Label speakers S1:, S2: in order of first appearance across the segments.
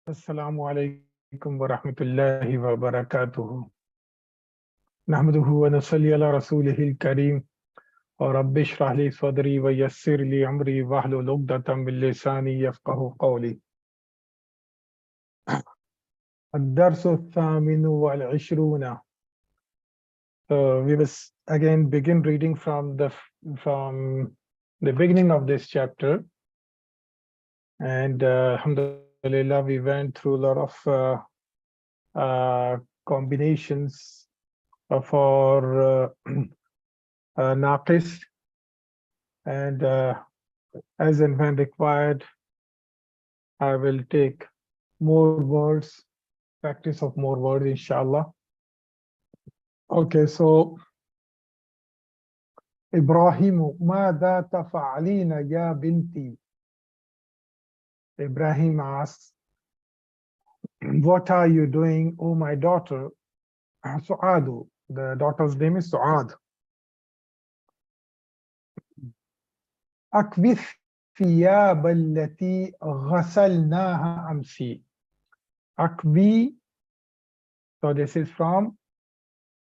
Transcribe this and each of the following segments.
S1: Assalamu alaikum wa rahmatullahi wa barakatuhu. Nahmaduhu wa nusalli ala rasulihil kareem. Wa rabbi shrah li sadri wa yassir li amri wahlul uqdatam min lisani yafqahu qawli. الدرس الثامن والعشرون. So we will again begin reading from the beginning of this chapter. And alhamdulillah, we went through a lot of combinations for naqis, and as and when required, I will take more words, practice of more words, inshallah. Okay, so Ibrahim, ماذا تفعلين يا بنتي? Ibrahim asks, what are you doing, oh my daughter? Su'adu, the daughter's name is Su'ad. أكبث ثياب التي غسلناها أمسي. Akbi, so this is from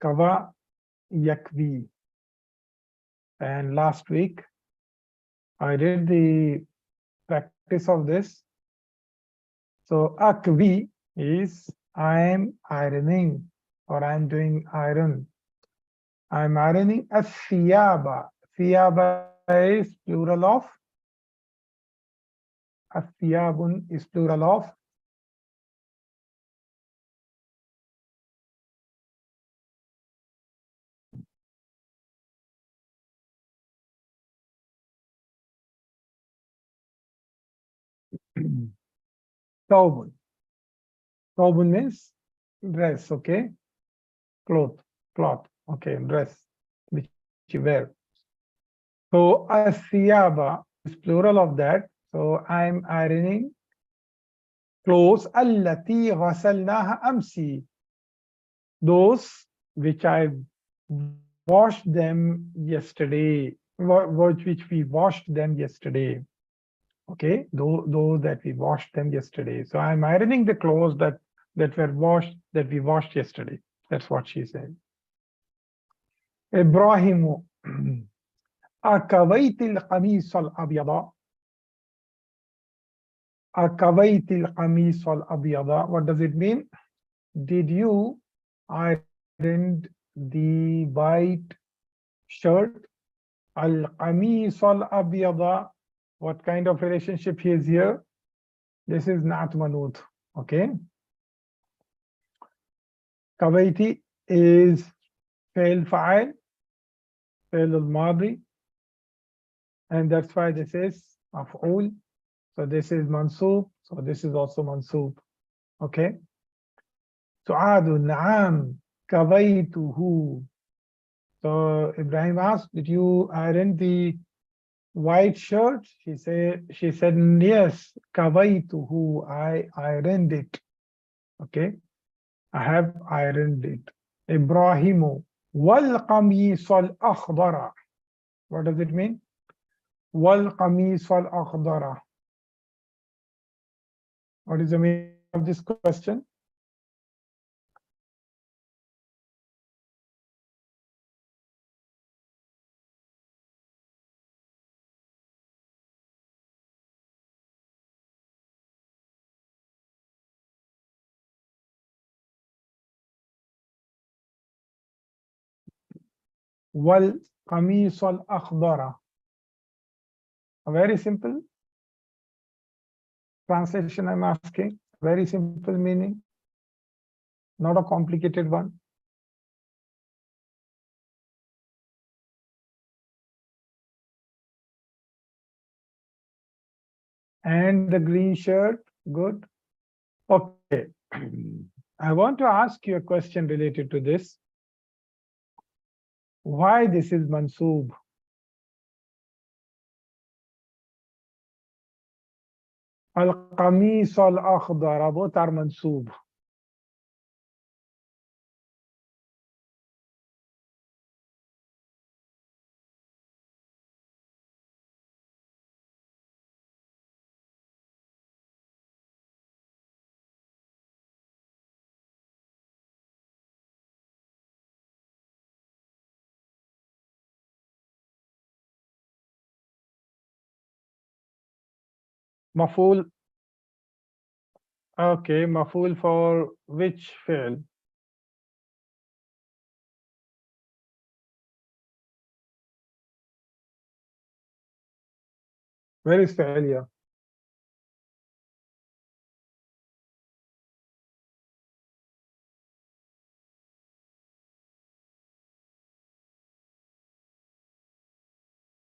S1: Kava Yakbi. And last week, I did the practice of this. So Akbi is I am ironing, or I am doing iron. I am ironing a thiyaba. Thiyaba is plural of, athiyabun is plural of Taubun. Taubun means dress, okay? Cloth, okay, dress, which you wear. So athiyaba is plural of that. So I'm ironing clothes allati ghasalnaha amsi. Those which I washed them yesterday, which we washed them yesterday. Okay, those that we washed them yesterday. So I'm ironing the clothes that we washed yesterday. That's what she said. Ibrahim, أكويت القميص الأبيض. أكويت القميص الأبيض. What does it mean? Did you iron the white shirt? القميص الأبيض. What kind of relationship is here? This is not manut. Okay. Kawaiti is fail fa'il, fail al-madi, and that's why this is maf'ul. So this is mansub. So this is also mansub. Okay. Su'adu na'am kawaituhu. So Ibrahim asked, did you iron the white shirt? She said yes, kawaituhu, I ironed it. Okay, I have ironed it. Ibrahimu wal qamis al akhdara. What does it mean? Wal qamis al akhdara. What is the meaning of this question? Wal qamis al akhdara. A very simple translation I'm asking. Very simple meaning, not a complicated one. And the green shirt, good. Okay. I want to ask you a question related to this. Why this is mansoob? Al-qamis al-akhdar, both are mansoob. مفعول. Okay, مفعول for which fi'l? Where is fi'l here?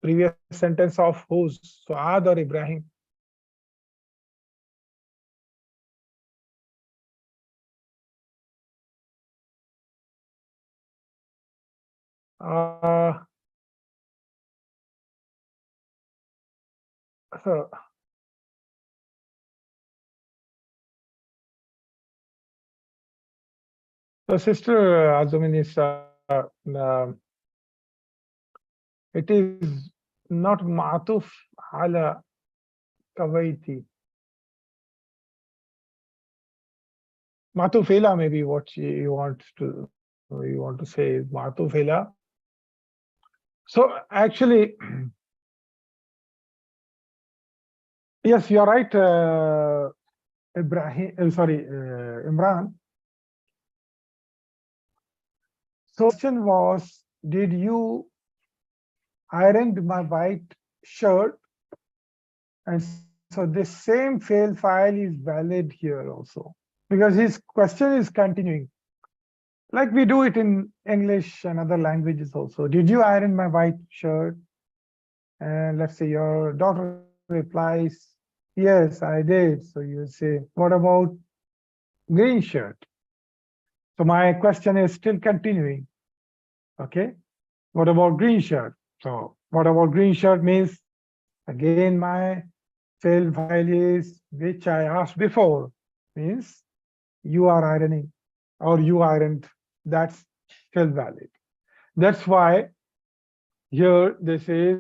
S1: Previous sentence of whose? Suad or Ibrahim? Uh, so, so Sister Azumin is it is not ma'tuf ala kawaiti. Ma'tuf ila maybe what you want to say is ma'tuf ila. So actually, yes, you're right, Ibrahim. Sorry, Imran. So question was, did you iron my white shirt? And so this same fail file is valid here also, because his question is continuing. Like we do it in English and other languages also. Did you iron my white shirt? And let's say your daughter replies, yes, I did. So you say, what about green shirt? So my question is still continuing. Okay. What about green shirt? So what about green shirt means, again, my fail file is which I asked before, means you are ironing or you ironed. That's still valid. That's why here this is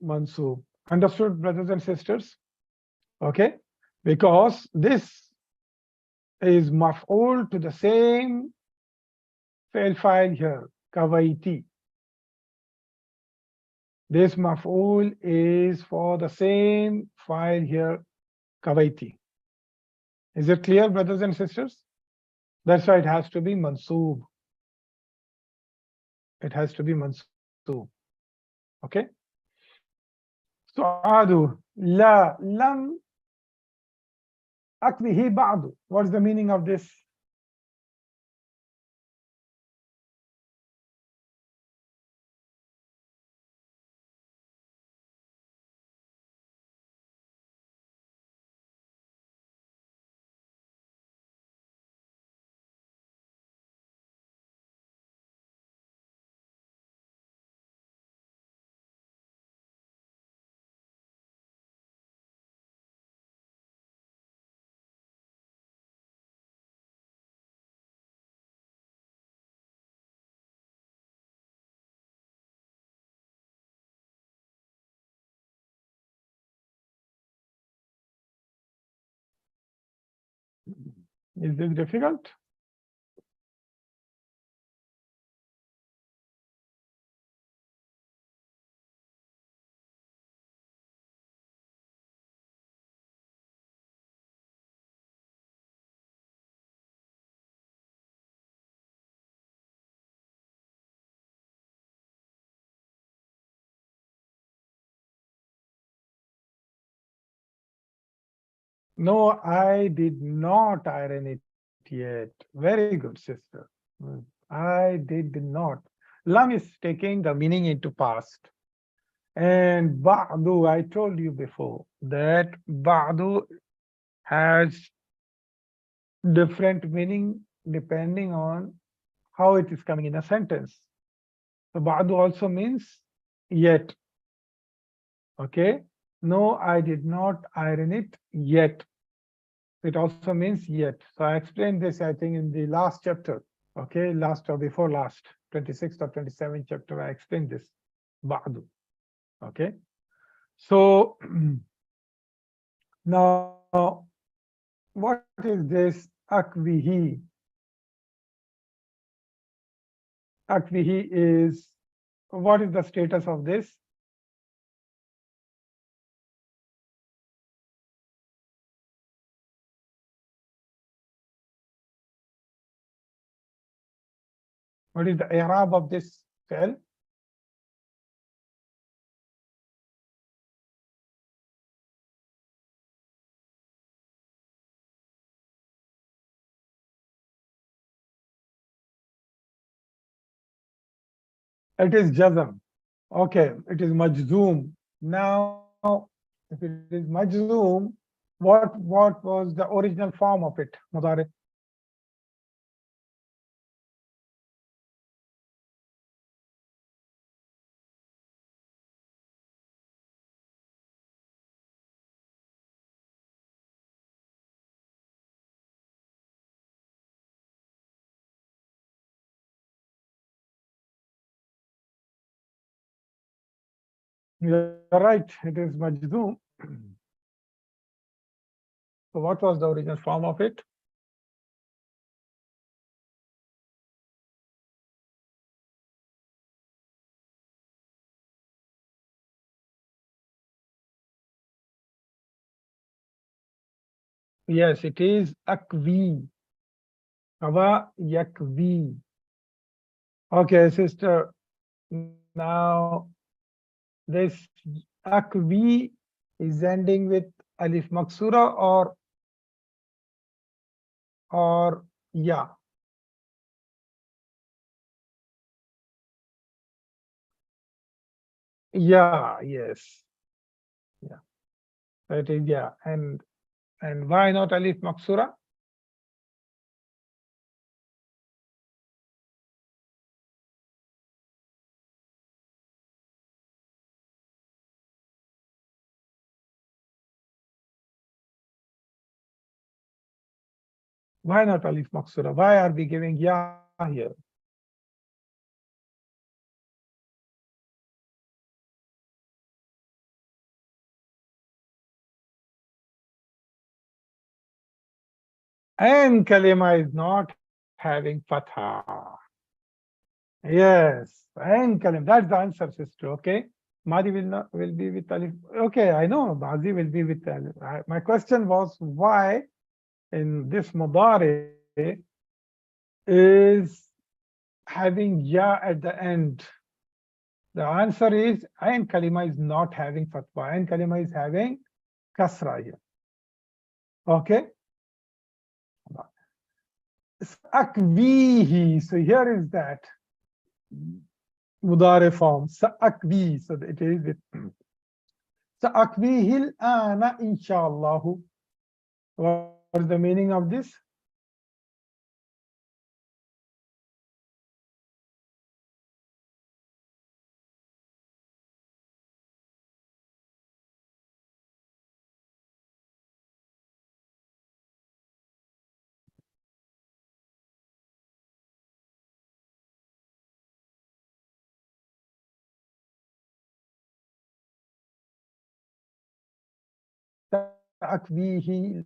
S1: mansub. Understood, brothers and sisters? Okay, because this is maf'ul to the same fail file here, kawaiti. This maf'ul is for the same file here, kawaiti. Is it clear, brothers and sisters? That's why it has to be mansub. It has to be mansub. Okay. So adu la lam akbihi ba'du. What's the meaning of this? Is this difficult? No, I did not iron it yet. Very good, sister. I did not. Lam is taking the meaning into past. And ba'du, I told you before that ba'du has different meaning depending on how it is coming in a sentence. So ba'du also means yet. Okay. No, I did not iron it yet. It also means yet. So I explained this, I think, in the last chapter. Okay, last or before last, 26th or 27th chapter, I explained this. Ba'du. Okay. So now, what is this akvihi? Akvihi is, what is the status of this? What is the i'rab of this fi'l? It is jazm. Okay, it is majzoom. Now, if it is majzoom, what was the original form of it, Mudari? You're right, it is majzoom. So what was the original form of it? Yes, it is akvi. Kawa yakvi. Okay, sister. Now this akvi is ending with alif maksura or ya. Yeah, yes. Yeah. It is yeah. And why not alif maksura? Why not alif maksura? Why are we giving ya here? And kalima is not having fatha. Yes, and kalim. That's the answer, sister. Okay. Madhi will be with alif. Okay, I know Madhi will be with alif. My question was why in this mudari is having ya at the end. The answer is ain kalima is not having fatwa. Ain kalima is having kasra here. Okay. Akvihi. So here is that mudare form. Sa'akvi. So it is with Sa'akvihil ana inshallah. What is the meaning of this? Sa'akvihil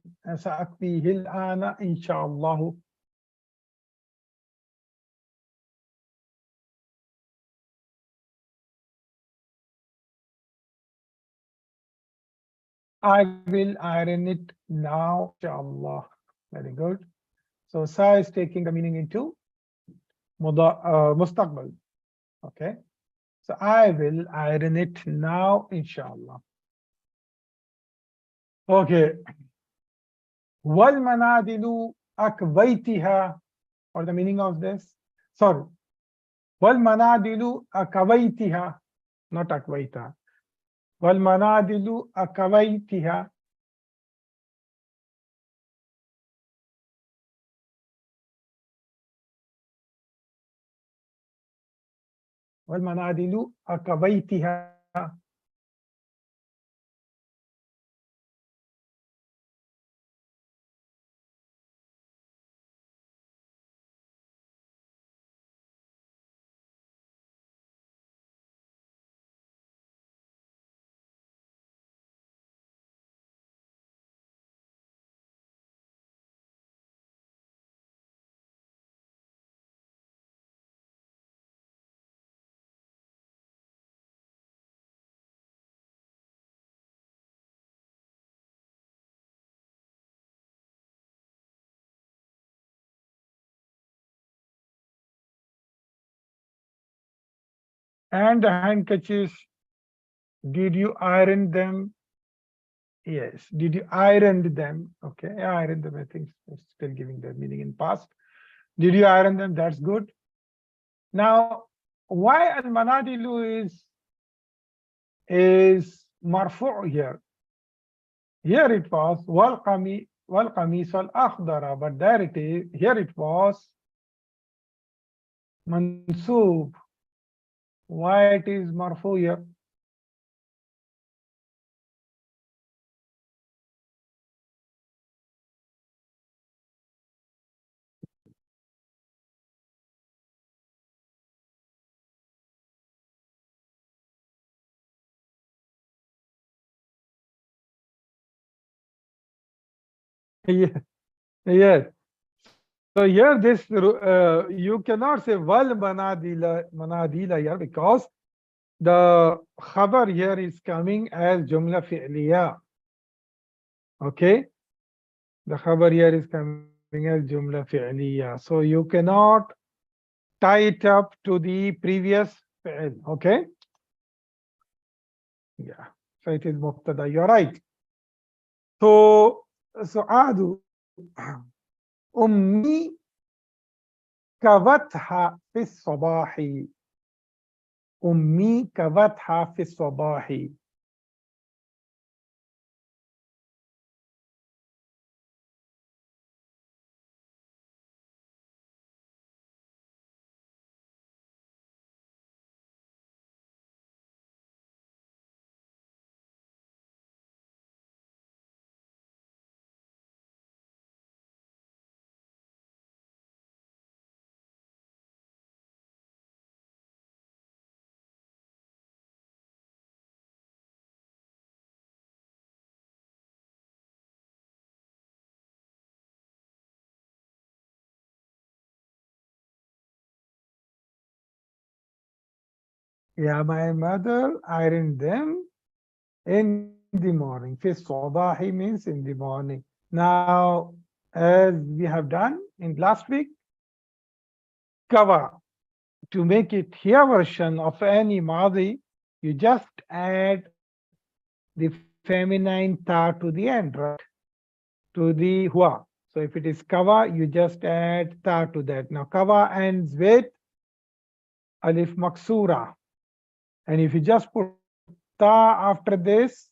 S1: ana inshallah. I will iron it now, inshallah. Very good. So sa is taking the meaning into mustaqbal. Okay. So I will iron it now, inshallah. Okay. Wal manadilu akwaitiha. Or the meaning of this? Sorry. Wal manadilu akawaitiha. Not akwaita. Wal manadilu akawaitiha. Wal manadilu akawaitiha. And the handkerchiefs, did you iron them? Yes. Did you iron them? Okay, yeah, iron them. I think it's still giving the meaning in past. Did you iron them? That's good. Now, why al-manadilu is marfu' here? Here it was wal qamis al akhdara, but there it is. Here it was mansub. Why it is marfu' here? Yeah, yes. So here this you cannot say wal manadila here because the khabar here is coming as jumla fi'liya. Okay, the khabar here is coming as jumla fi'liya. So you cannot tie it up to the previous fi'l. Okay, yeah. So it is mubtada. You're right. So adu ummi كوتها في الصباح. أمي كوتها في الصباح. Yeah, my mother ironed them in the morning. في الصباح means in the morning. Now, as we have done in last week, cover. To make it here version of any Madhi, you just add the feminine ta to the end, right? To the hua. So if it is kava, you just add ta to that. Now kava ends with alif maksura. And if you just put ta after this,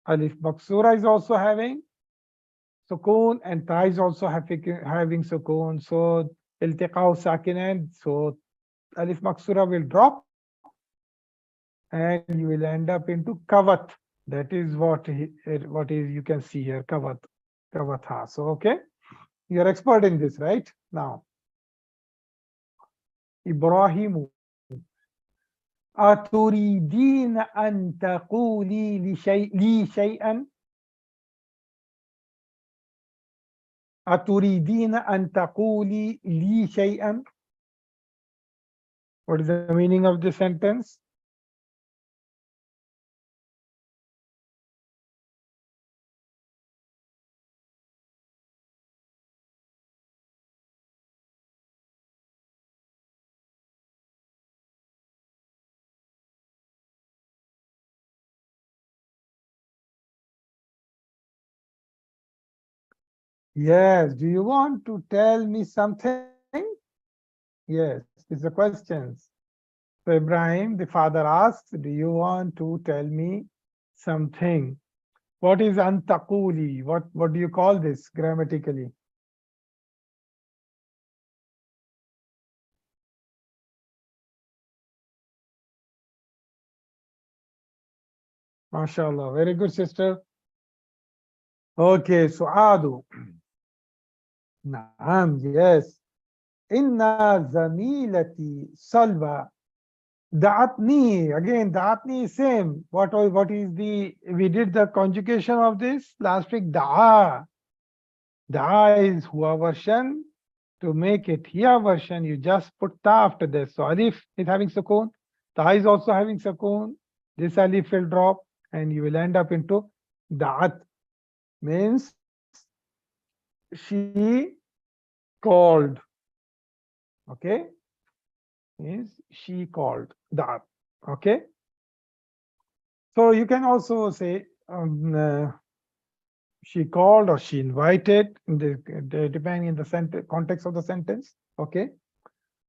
S1: alif maksura is also having sukun and ta is also having sukun. So iltiqaw sakinan. So alif maksura will drop and you will end up into kavat. That is what is you can see here, kavat. Kavatha. So okay. You're expert in this, right? Now. Ibrahim. أتريدين أن تقولي لي شيئا؟ أتريدين أن تقولي لي شيئا? What is the meaning of this sentence? Yes. Do you want to tell me something? Yes. It's the questions. So Ibrahim, the father asks, do you want to tell me something? What is antaquli? What do you call this grammatically? MashaAllah. Very good, sister. Okay, so Adu. Naam, yes. Inna zamilati salva da'atni. Again, da'atni is same. What is the, we did the conjugation of this last week. Da'a. Da'a is huwa version. To make it here version, you just put ta after this. So alif is having sukun. Ta is also having sukun. This alif will drop and you will end up into da'at. Means she called. Okay. means she called, that. Okay. So you can also say she called or she invited, depending on the context of the sentence. Okay.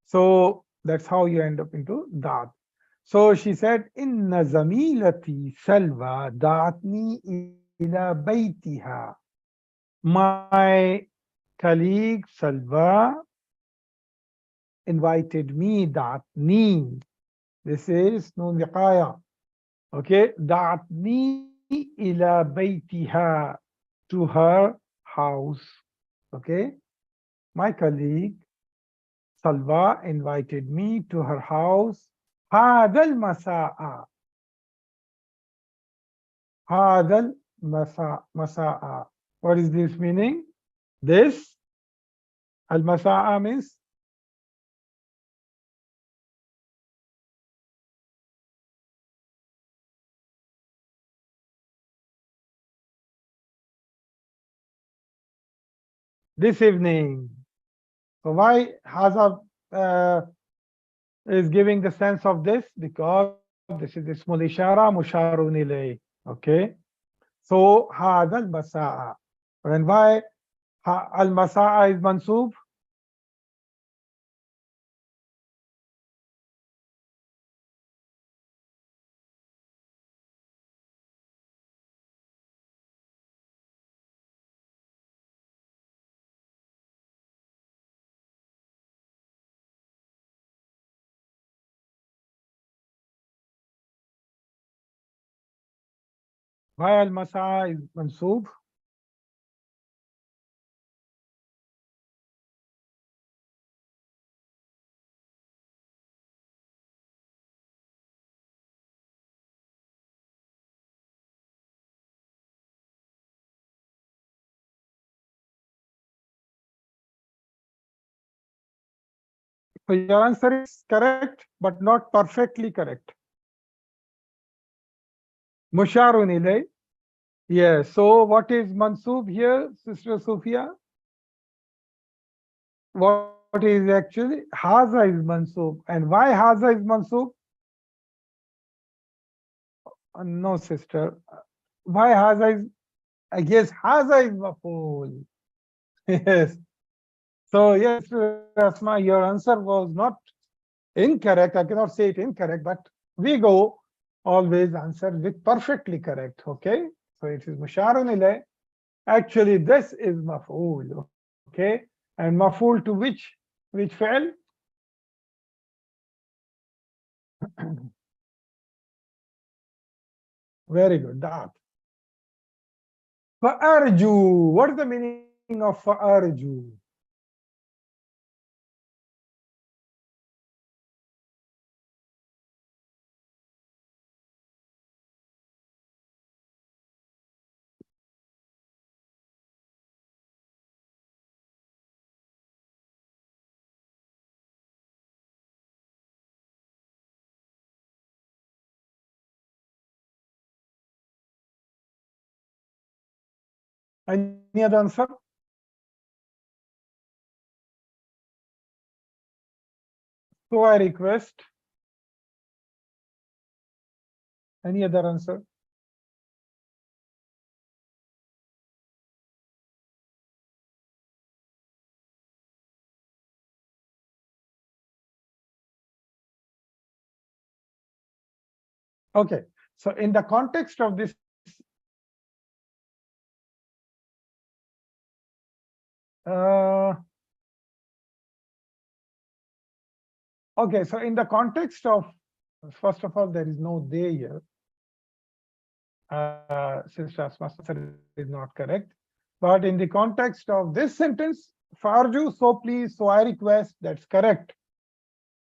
S1: So that's how you end up into that. So she said, Inna zamilati Salwa da'atni ila baytiha. My colleague Salwa invited me, da'atni. This is nun wiqaya. Okay, da'atni ila baytiha, to her house. Okay, my colleague Salwa invited me to her house. هذا المساء. هذا المساء. What is this meaning? This al-masa'a means this evening. So why Haza is giving the sense of this? Because this is ismul ishara musharun ilay. Okay. So Hada al-masa'a. And why al-masa'a is mansub? Why al-masa'a is mansub? So your answer is correct, but not perfectly correct. Musharun ilay. Yes. So what is mansub here, Sister Sophia? What is actually Haza is mansub. And why Haza is mansub? No, sister. Why Haza is, I guess Haza is maf'ul. Yes. So yes, Asma, your answer was not incorrect. I cannot say it incorrect, but we go always answer with perfectly correct. Okay. So it is musharun ilay. Actually, this is maf'ul. Okay. And maf'ul to which fi'l? Very good. That. Fa'arju. What is the meaning of fa'arju? Any other answer? So I request. Any other answer? Okay. So in the context of this, okay. So in the context of, first of all, there is no they here. Sister Asma's answer is not correct. But in the context of this sentence, Farju, so please, so I request, that's correct.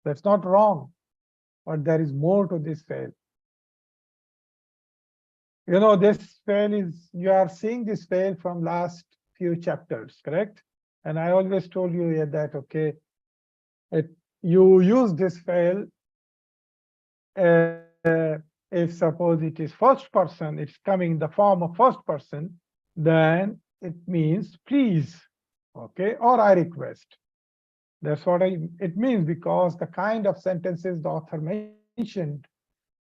S1: That's not wrong. But there is more to this fail. You know, this fail is, you are seeing this fail from last few chapters, correct? And I always told you that, okay, you use this fail if suppose it is first person, it's coming in the form of first person, then it means please, okay, or I request. That's what it means, because the kind of sentences the author mentioned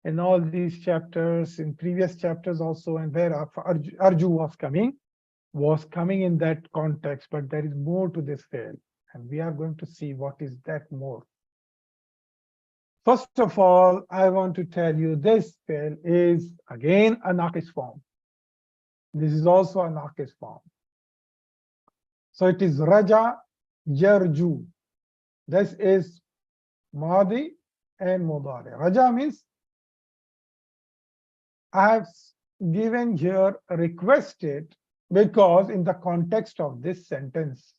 S1: in all these chapters, in previous chapters also, and where Arju was coming in that context, but there is more to this fi'l, and we are going to see what is that more. First of all, I want to tell you this fi'l is again a naqis form. This is also a naqis form. So it is Rajaa Yarju. This is Madhi and Mudari. Raja means I have given here requested, because in the context of this sentence,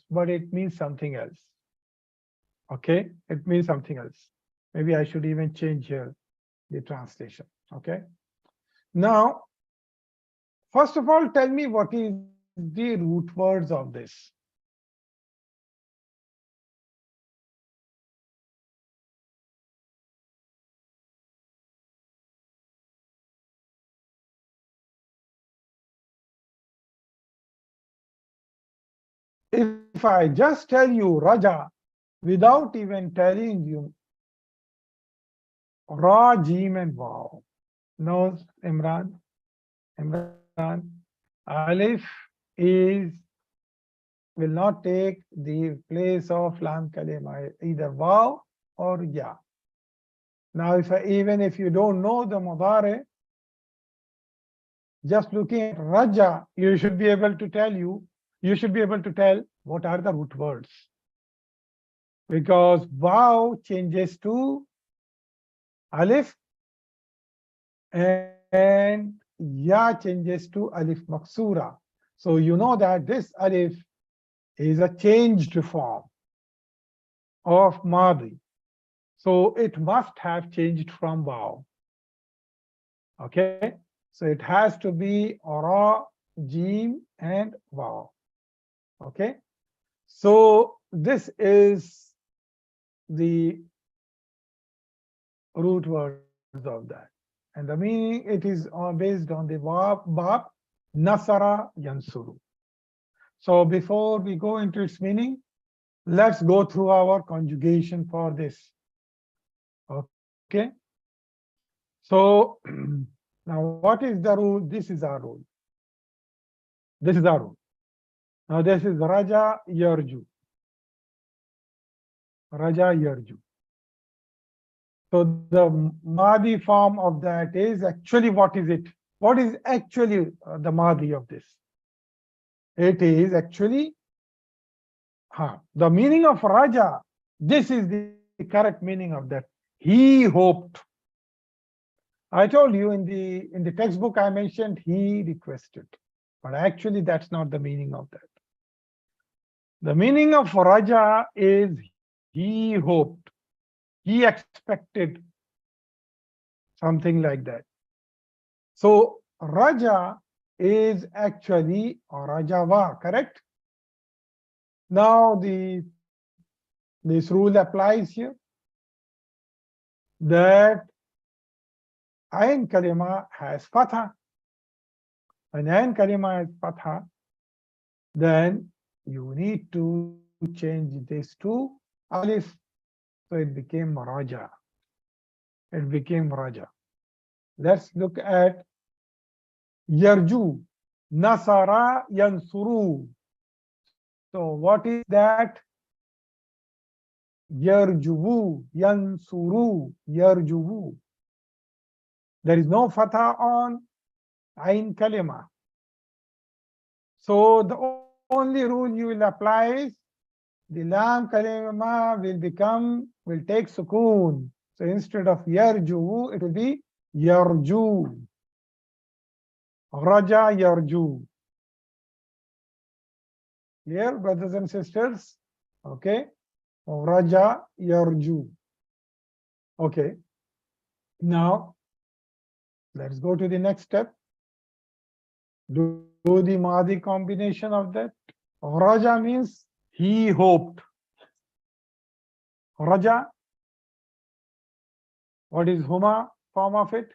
S1: but it means something else. Okay, it means something else. Maybe I should even change here the translation. Okay, now first of all, tell me what is the root words of this. If I just tell you Raja without even telling you Ra, Jim, and Wow. No, Imran, Alif is will not take the place of Lam Kalima, either Wow or Ya. Now, even if you don't know the Mudare, just looking at Raja, you should be able to tell what are the root words. Because Wow changes to Alif and Ya changes to Alif Maksura. So you know that this Alif is a changed form of Madhi. So it must have changed from Wow. Okay, so it has to be Ra, Jim, and Wow. Okay, so this is the root words of that, and the meaning, it is based on the Bab Nasara Yansuru. So before we go into its meaning, let's go through our conjugation for this. Okay, so now what is the rule? This is our rule. This is our rule. Now this is Rajaa Yarju. Rajaa Yarju. So the Madhi form of that is actually, what is it? What is actually the Madhi of this? It is actually the meaning of Raja. This is the correct meaning of that. He hoped. I told you in the textbook I mentioned he requested, but actually that's not the meaning of that. The meaning of Raja is he hoped, he expected, something like that. So Raja is actually Rajava, correct? Now this rule applies here, that Ain Kalima has Fatha. When Ain Kalima has Fatha, then you need to change this to Alif. So it became Raja. It became Raja. Let's look at Yarju. Nasara Yansuru. So what is that? Yarjuvu, Yansuru, Yarjuvu. There is no fatha on Ain Kalima. So the only rule you will apply is the Lam Kalima will take sukoon. So instead of Yarjuvu, it will be Yarju. Raja Yarju. Clear, brothers and sisters? Okay. Raja Yarju. Okay. Now, let's go to the next step. Do the Madhi combination of that. Raja means he hoped. Raja. What is Huma form of it?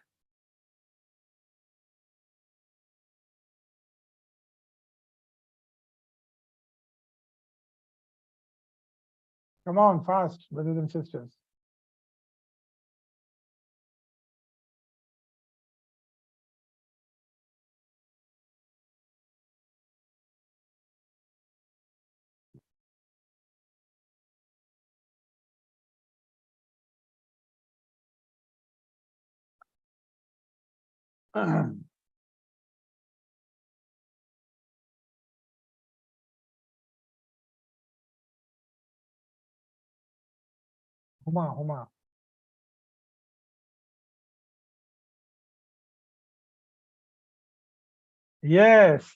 S1: Come on, fast, brothers and sisters. Huma, Huma. Yes.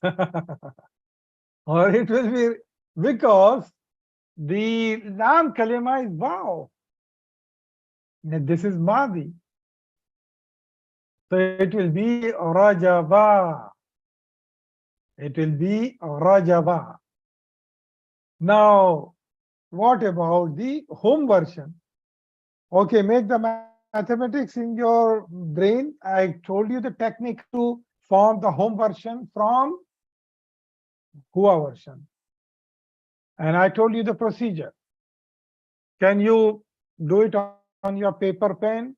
S1: Or it will be because the Lam kalima is wow. This is Madhi. So it will be Rajaba. It will be Rajaba. Now, what about the home version? Okay, make the mathematics in your brain. I told you the technique to form the home version from Hua version. And I told you the procedure. Can you do it on your paper pen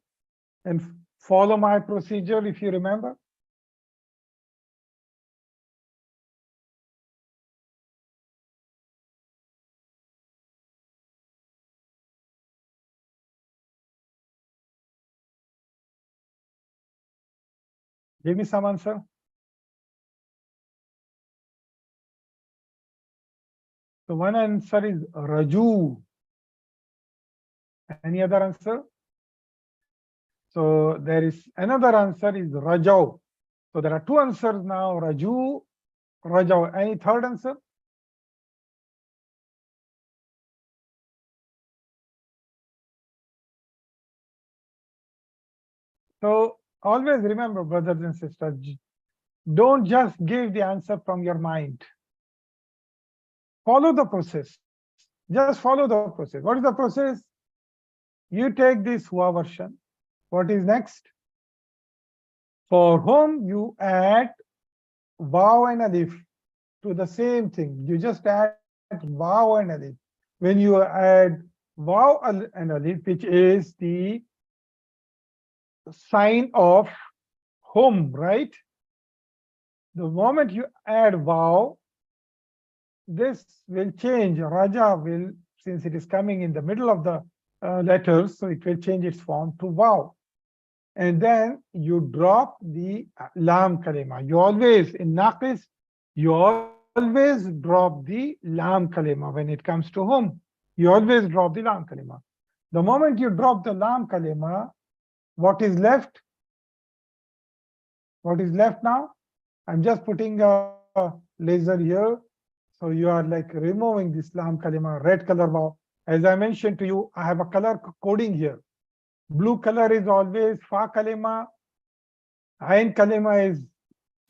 S1: and follow my procedure if you remember? Give me some answer. So one answer is Raju. Any other answer? So there is another answer is Rajau. So there are two answers now, Raju, Rajau. Any third answer? So always remember, brothers and sisters, don't just give the answer from your mind. Follow the process. Just follow the process. What is the process? You take this Hua version. What is next? For whom you add Vav and Alif to the same thing. You just add Vav and Alif. When you add Vav and Alif, which is the sign of home, right? The moment you add Vav, this will change. Raja will, since it is coming in the middle of the letters, so it will change its form to Vav. And then you drop the Lam kalima. You always, in Naqis, you always drop the Lam kalima when it comes to home. You always drop the Lam kalima. The moment you drop the Lam kalima, what is left? What is left now? I'm just putting a laser here. So you are like removing this Lam kalima, red color Vav. As I mentioned to you, I have a color coding here. Blue color is always Fa kalima. Ain kalima is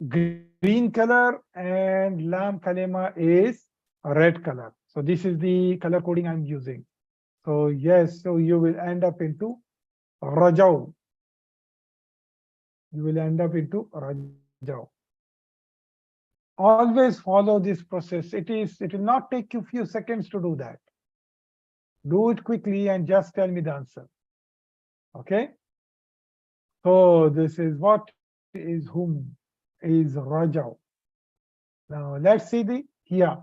S1: green color and Lam kalima is red color. So this is the color coding I'm using. So yes, so you will end up into Rajau. You will end up into Rajau. Always follow this process. It will not take you few seconds to do that. Do it quickly and just tell me the answer. Okay. So this is what is whom is Rajau. Now let's see the here.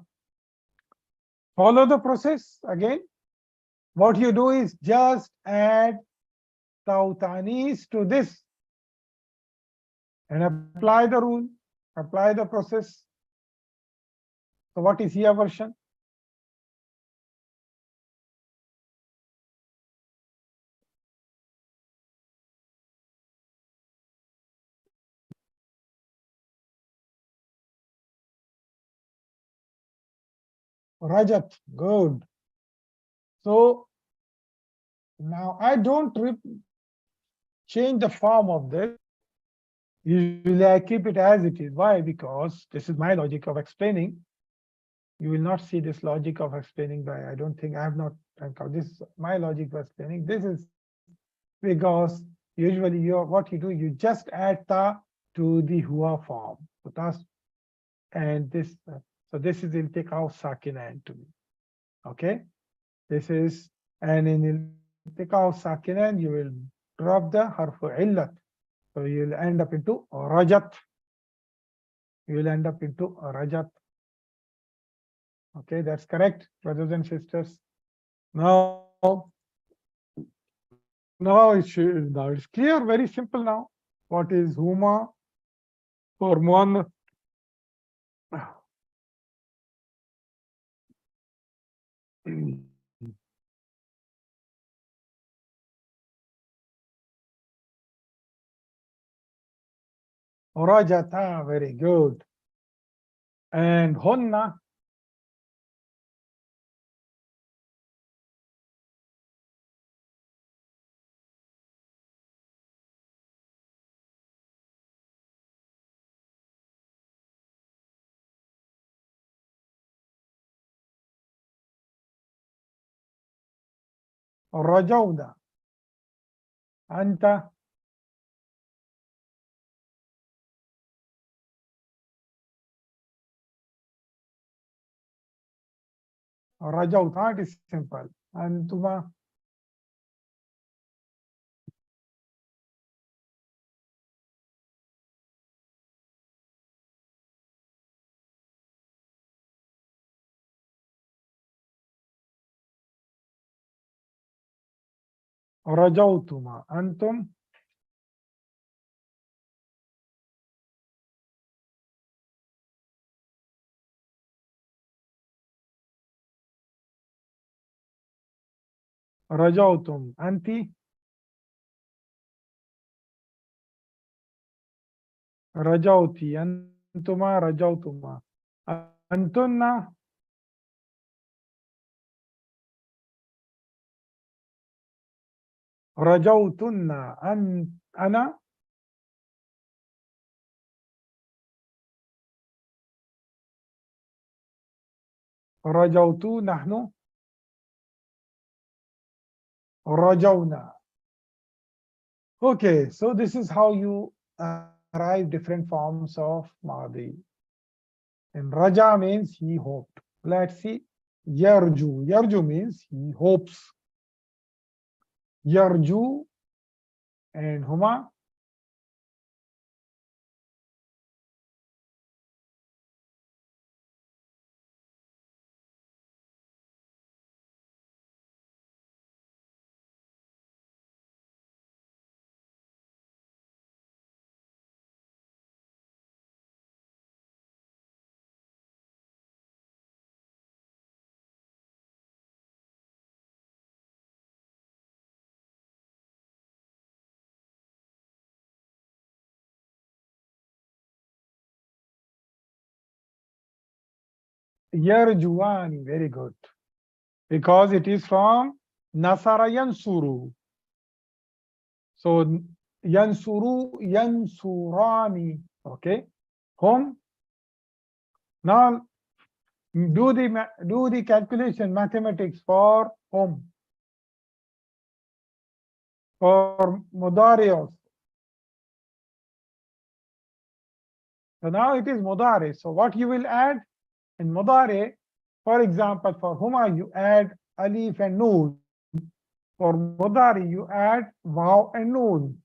S1: Follow the process again. What you do is just add Tautanis to this and apply the rule, apply the process. So what is here version? Rajat, good. So now I don't change the form of this. Usually I keep it as it is. Why? Because this is my logic of explaining. You will not see this logic of explaining by, I don't think I have not, this is my logic for explaining. This is because usually what you do, you just add ta to the Hua form. So tas and this, so this is iltiqa sakina to me. Okay, this is And in iltiqa sakinan, you will drop the harfu illat. So you'll end up into rajat. You will end up into rajat. Okay, that's correct, brothers and sisters. Now, now it's clear, very simple now. What is huma for muannath? Rajata, very good. And hunna, rajawna, anta, rajawta. It is simple. Antuma, rajawtuma, antum, rajawtum, anti, rajawti, antuma, rajawtuma, antunna, rajawtunna, ana, rajawtu, nahnu, rajawna. Okay, so this is how you arrive different forms of Madhi. And Raja means he hoped. Let's see. Yarju. Yarju means he hopes. Yarju and Huma. Yarjuani. Very good. Because it is from Nasara Yansuru. So Yansuru, Yansurani. Okay. Hum. Now do the calculation mathematics for hum. For Mudari. So now it is Mudari. So what you will add in Mudari, for example, for Huma you add Alif and Noon. For Mudari you add Waw and Noon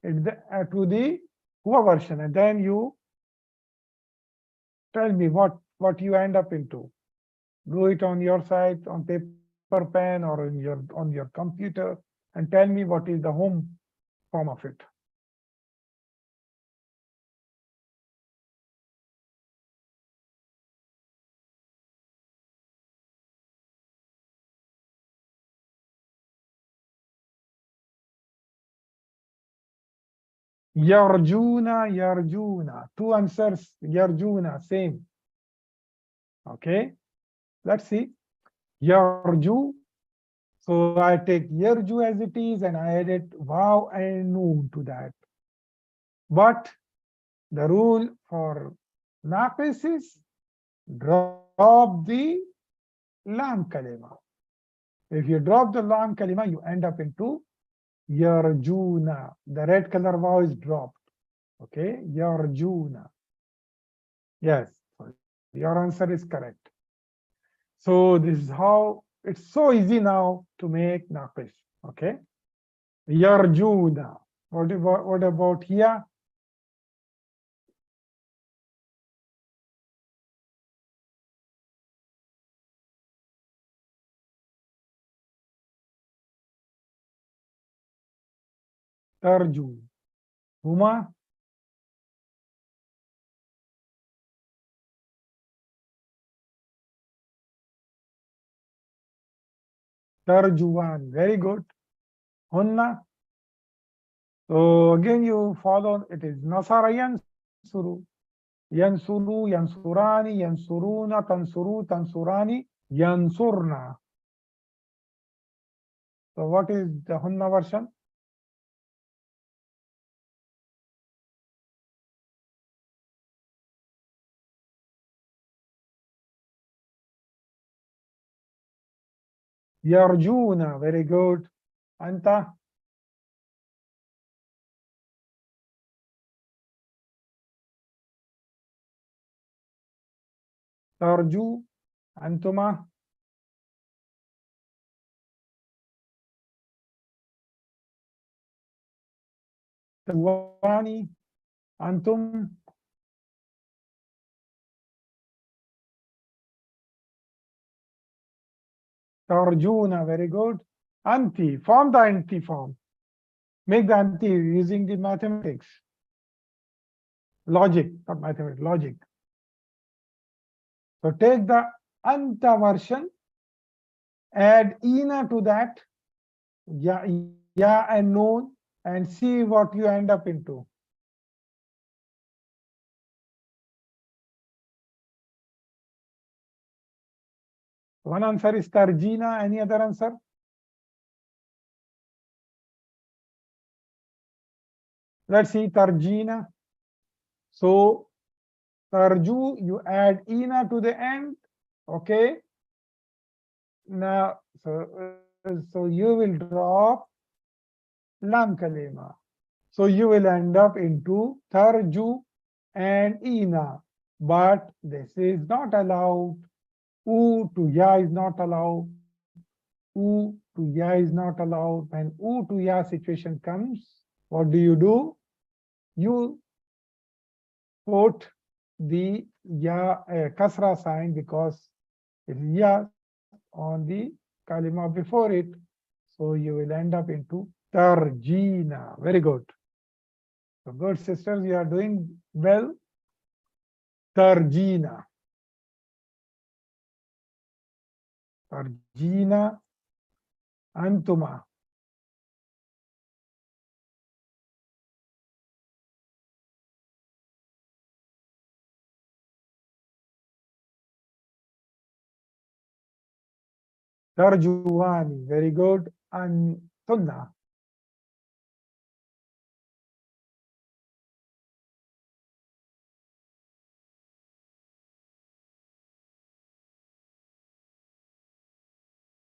S1: to the Hua version, and then you tell me what you end up into. Do it on your side, on paper, pen, or on your computer, and tell me what is the home form of it. Yarjuna, Yarjuna. Two answers, Yarjuna, same. Okay, let's see. Yarju. So I take Yarju as it is, and I added Waw and Noon to that. But the rule for Naqis is drop the Lam kalima. If you drop the Lam kalima, you end up into Yarjuna. The red color Waw is dropped. Okay, Yarjuna. Yes, your answer is correct. So this is how It's so easy now to make naqis. Okay. Yarjuna. What about here? Tarju. Huma. Tarjuan. Very good. Hunna. So again you follow, it is Nasara Yansuru. Yansuru, Yansurani, Yansuruna, Tansuru, Tansurani, Yansurna. So what is the Hunna version? Yarjuna. Very good. Anta. Tarju. Antuma. Tawani. Antum. Tarjuna. Very good. Anti. Form the anti form. Make the anti using the mathematics. Logic, not mathematics, logic. So take the anta version, add ina to that, ya and noon, and see what you end up into. One answer is tarjina. Any other answer? Let's see tarjina. So tarju, you add ina to the end. Okay. Now, so you will drop lam kalima. So you will end up into tarju and ina. But this is not allowed. U to ya is not allowed. U to ya is not allowed. When U to ya situation comes, what do? You put the ya kasra sign because it's ya on the kalima before it. So you will end up into tarjina. Very good. So good sisters, you are doing well. Tarjina. Tarjina. Antuma. Tarjuani. Very good. Antunna.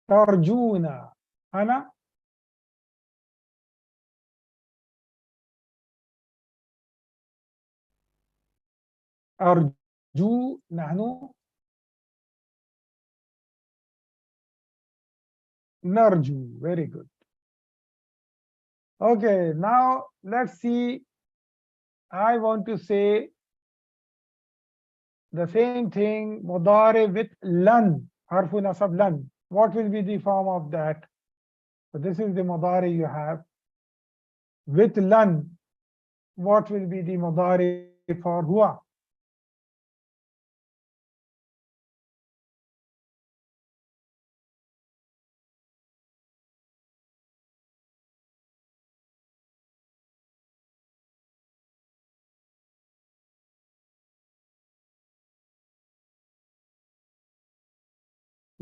S1: Tarjuna. Ana. أرجو. نحن نرجو. Very good. Okay, now let's see. I want to say the same thing, mudari with lan, harfu nasab lan. What will be the form of that? So this is the mudari you have. With lan, what will be the mudari for huwa?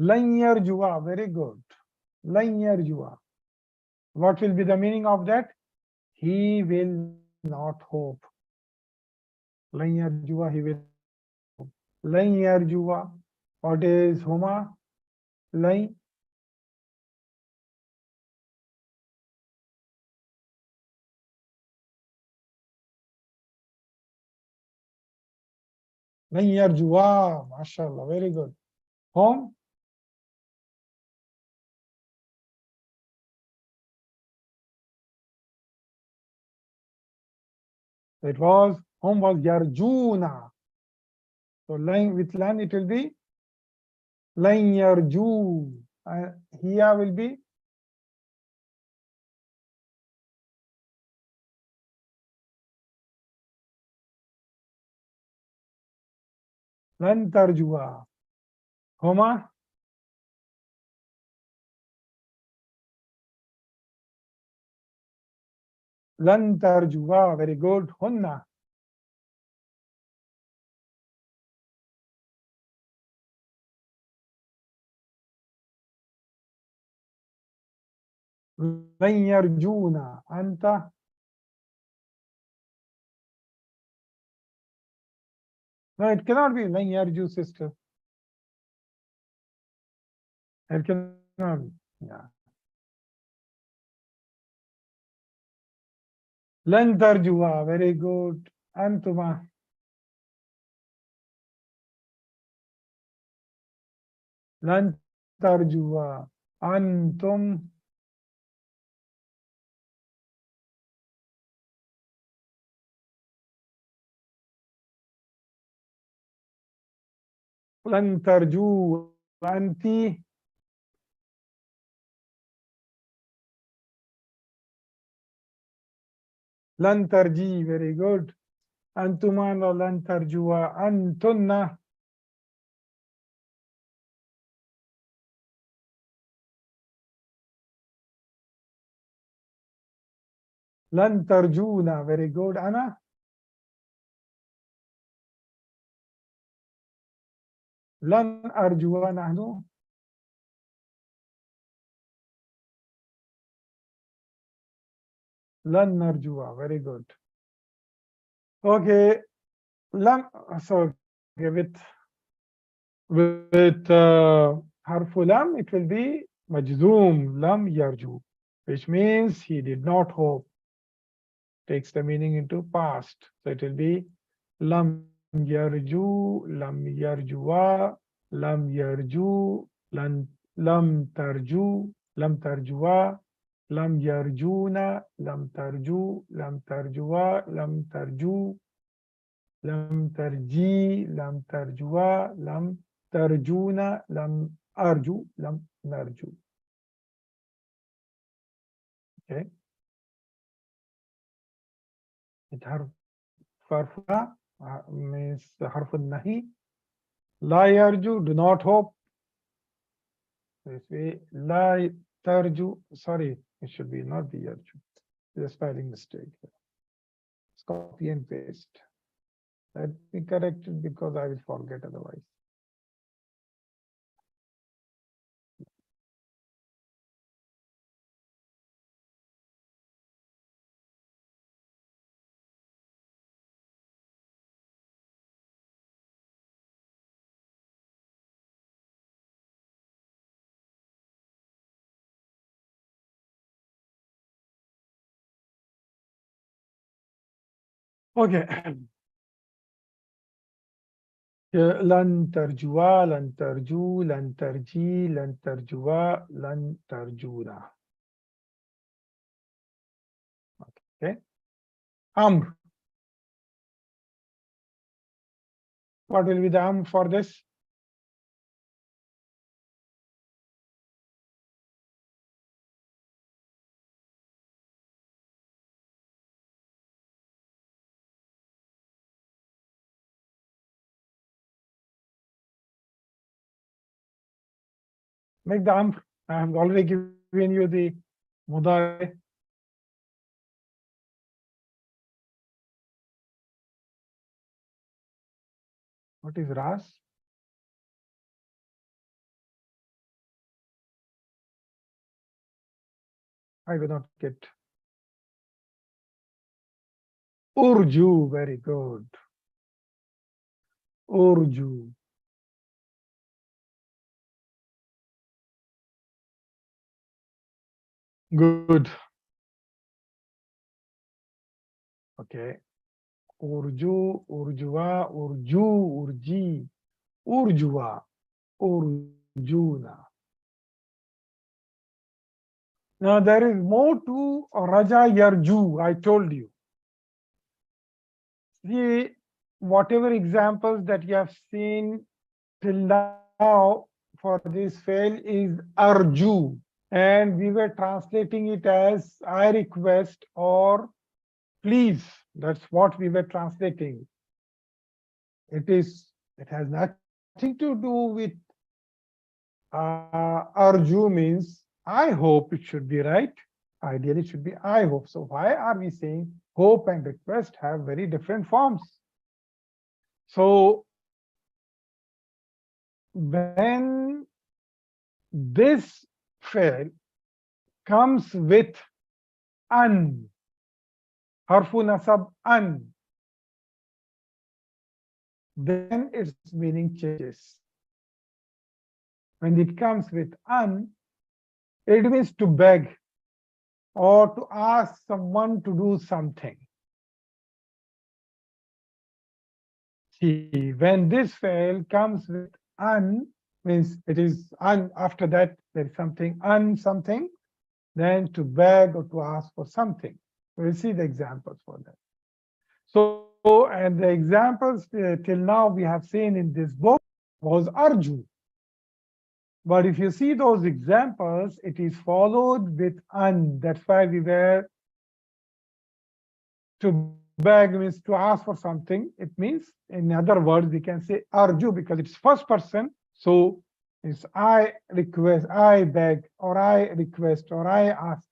S1: Lan yarjua. Very good. Lan yarjua. What will be the meaning of that? He will not hope. Lan yarjua, he will. Lan yarjua. What is huma? Lan. Lan yarjua. MashaAllah. Very good. Hum. It was, hum was yarjuna. So line with lan it will be lan yarju. Here will be lan tarjua. Huma lan tarjua. Very good. Hunna lan yarjuna. Anta no, it cannot be lan yarju, sister. It cannot be. Yeah. Lan tarjua. Very good. Antuma lan tarjua. Antum lan tarju. Anti lan tarji. Very good. Antuma no lan tarjua. Antunna lan tarjuna. Very good. Ana lan arjua. Nahnu lan narjua. Very good. Okay. Lam. So okay, with harfu lam, it will be majzoom lam yarju, which means he did not hope. Takes the meaning into past. So it will be lam yarju, lam yarjua, lam yarju, lam tarju, lam tarjua, lam yarjuna, lam tarju, lam tarjua, lam tarju, lam tarji, lam tarjua, lam tarjuna, lam arju, lam narju. Okay. It farfa means harf nahi. La yarju, do not hope. This way, la tarju, sorry, it should be not be yarju. It's a spelling mistake. It's copy and paste. Let me correct it because I will forget otherwise. Okay. لن ترجوا لن ترجو لن ترجي لن ترجوا لن ترجونا. Okay. Amr. What will be the amr for this? Make the amr. I have already given you the mudari. What is ras? I will not get. Urju. Very good. Urju. Good. Okay. Urju, urjua, urju, urji, urjua, urjuna. Now there is more to Rajaa Yarju, I told you. See, whatever examples that you have seen till now for this fail is Arju, and we were translating it as I request or please. That's what we were translating. It has nothing to do with Arju means I hope it should be right. Ideally, it should be I hope. So why are we saying hope and request have very different forms? So when this fail comes with an, harfu nasab an, then its meaning changes. When it comes with an, it means to beg or to ask someone to do something. See, when this fail comes with an, means it is un, after that there is something, un something, then to beg or to ask for something. We'll see the examples for that. So, and the examples till now we have seen in this book was Arju. But if you see those examples, it is followed with an. That's why we were to beg means to ask for something. It means, in other words, we can say Arju because it's first person. So it's I request, I beg, or I request, or I ask.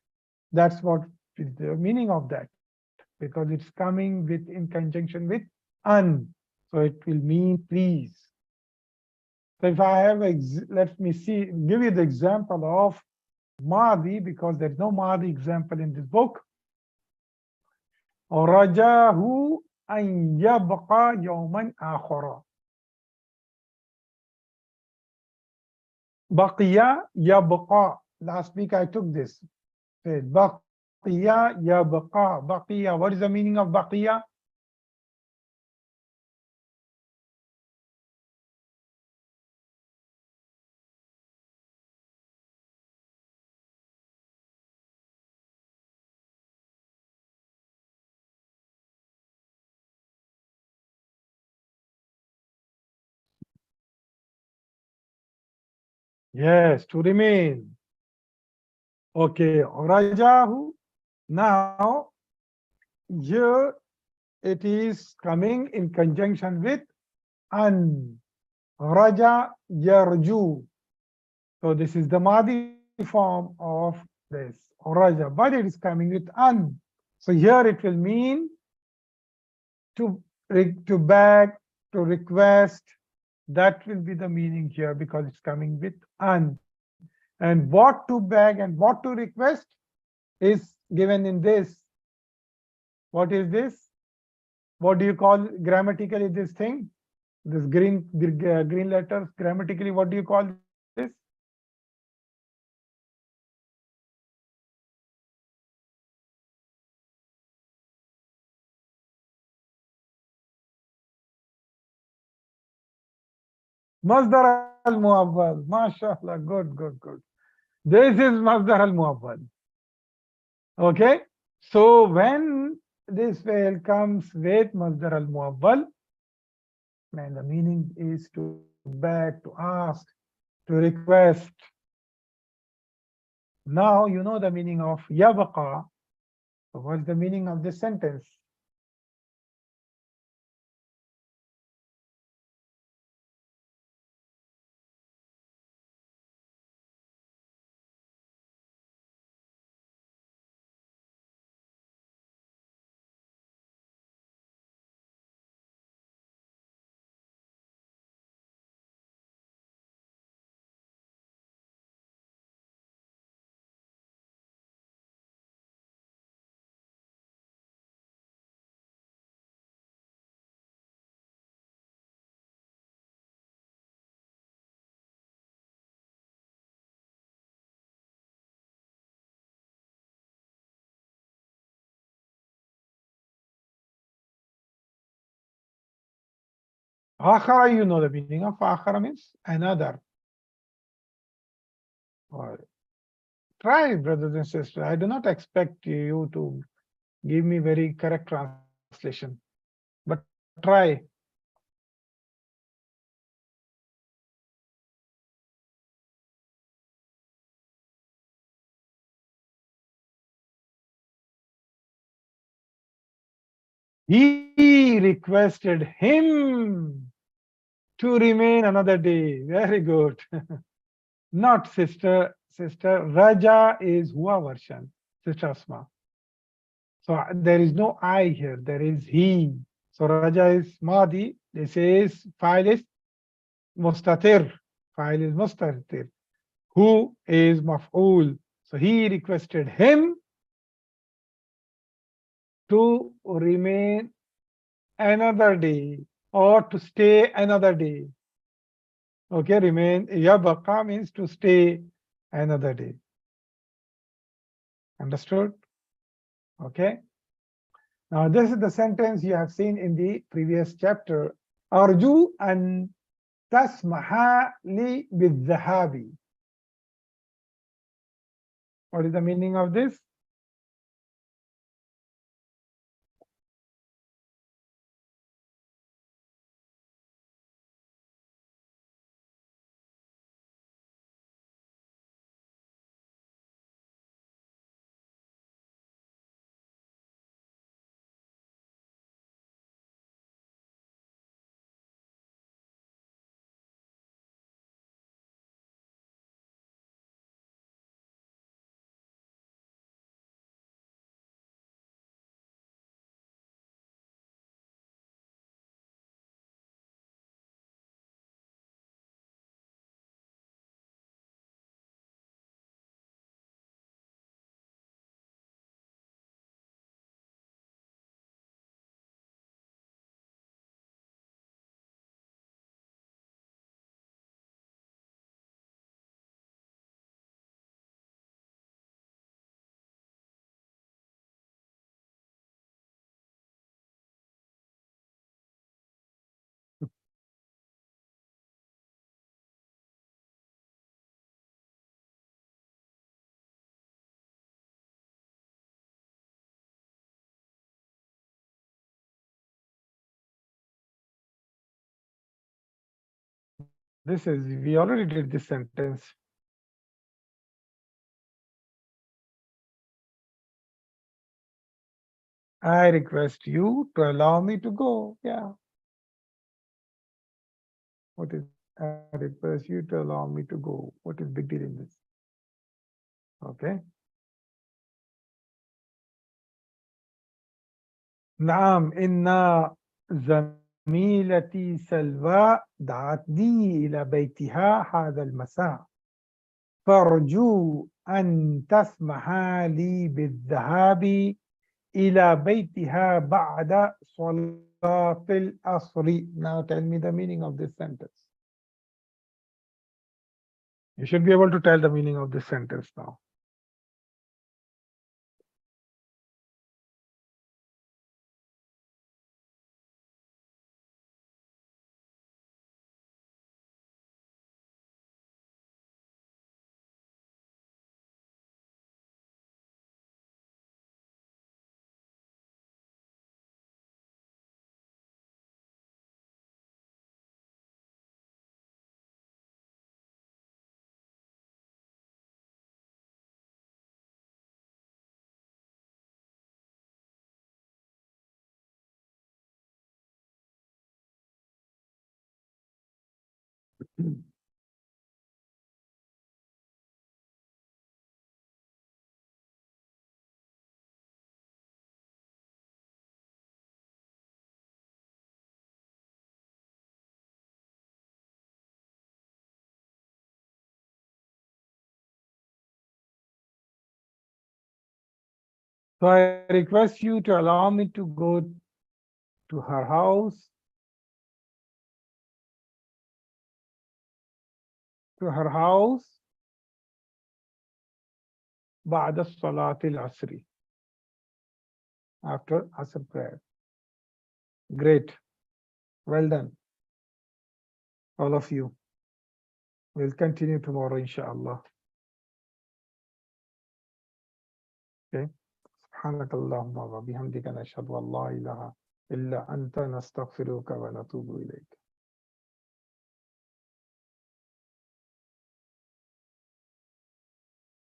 S1: That's what is the meaning of that, because it's coming with in conjunction with an. So it will mean please. So if I have, let me see, give you the example of Madhi, because there's no Madhi example in this book. رجاه أن يبقى يوما آخر. بقي يبقى. Last week I took this. بقي يبقى. بقي. What is the meaning of بقي? Yes, to remain. Okay, Rajahu. Now, here it is coming in conjunction with an. Rajaa Yarju. So this is the Madhi form of this Raja, but it is coming with an. So here it will mean to beg, to request. That will be the meaning here because it's coming with an. And what to beg and what to request is given in this. What is this? What do you call grammatically this thing? This green letters, grammatically, what do you call this? Masdar al-Muawwal. MashaAllah. Good, good, good. This is Masdar al-Muawwal. Okay. So when this fail comes with Masdar al-Muawwal, and the meaning is to beg, to ask, to request. Now you know the meaning of yabqa. So what's the meaning of this sentence? Akhara, you know the meaning of akhara means another. Or try, brothers and sisters. I do not expect you to give me very correct translation, but try. He requested him to remain another day. Very good. Not sister. Sister Raja is Hua version. Sister Asma. So there is no I here. There is he. So Raja is Madhi. This is file is Mustatir. File is Mustatir. Who is Maf'ul. So he requested him to remain another day or to stay another day. Okay, remain. Yabaqa means to stay another day. Understood? Okay. Now this is the sentence you have seen in the previous chapter. Arju an tasmaha li bidhahabi. What is the meaning of this? This is, we already did this sentence. I request you to allow me to go. Yeah. What is, I request you to allow me to go. What is big deal in this? Okay. نعم إن زميلتي سلوى دعتني إلى بيتها هذا المساء فأرجو أن تسمح لي بالذهاب إلى بيتها بعد صلاة العصر. Now tell me the meaning of this sentence. You should be able to tell the meaning of this sentence now. So I request you to allow me to go to her house, بعد صلاة العصر, after Asr prayer. Great. Well done, all of you. We'll continue tomorrow, inshallah. Okay. سبحانك اللهم وبحمدك نشهد أن لا إله إلا أنت نستغفرك ونتوب إليك.